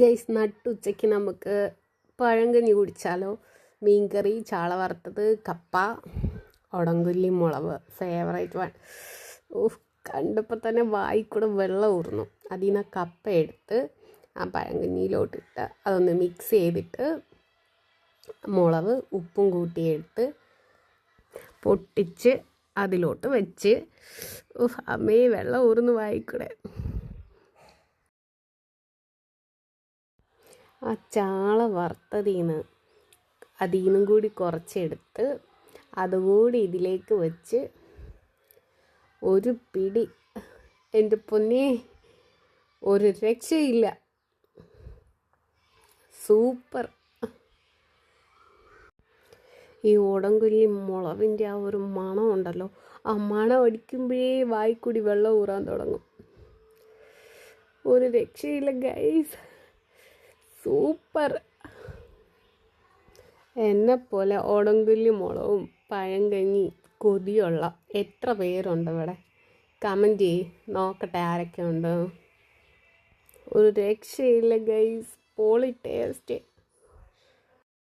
Guys, നട്ടുച്ചയ്ക്ക് നമുക്ക് പഴങ്കഞ്ഞി കുടിച്ചാലോ? മീൻകറി, ചാള വറുത്തത്, കപ്പ, ഉടങ്കൊല്ലി മുളക്, ഫേവറേറ്റ് വൺ. ഓഹ്, കണ്ടപ്പോൾ തന്നെ വായിക്കൂടെ വെള്ളം ഊർന്നു. അതിൽ നിന്ന് കപ്പ എടുത്ത് ആ പഴങ്കഞ്ഞിയിലോട്ടിട്ട് അതൊന്ന് മിക്സ് ചെയ്തിട്ട് മുളക് ഉപ്പും കൂട്ടിയെടുത്ത് പൊട്ടിച്ച് അതിലോട്ട് വെച്ച്, ഓഹ് അമ്മേ, വെള്ളം ഊർന്നു വായിക്കൂടെ. ആ ചാള വറുത്തതിൽ നിന്നും കൂടി കുറച്ചെടുത്ത് അതുകൂടി ഇതിലേക്ക് വെച്ച് ഒരു പിടി, എൻ്റെ പൊന്നേ, ഒരു രക്ഷയില്ല, സൂപ്പർ. ഈ ഉടങ്കൊല്ലി മുളകിൻ്റെ ആ ഒരു മണം ഉണ്ടല്ലോ, ആ മണം അടിക്കുമ്പോഴേ വായിക്കൂടി വെള്ളം ഊറാൻ തുടങ്ങും. ഒരു രക്ഷയില്ല ഗൈസ്, സൂപ്പർ. എന്നെപ്പോലെ ഉടങ്കൊല്ലി മുളകും പഴങ്കഞ്ഞി കൊതിയുള്ള എത്ര പേരുണ്ട് ഇവിടെ? കമൻറ്റ് ചെയ്യ്, നോക്കട്ടെ ആരൊക്കെ ഉണ്ട്. ഒരു രക്ഷയില്ല ഗൈസ്, പോളി ടേസ്റ്റ്.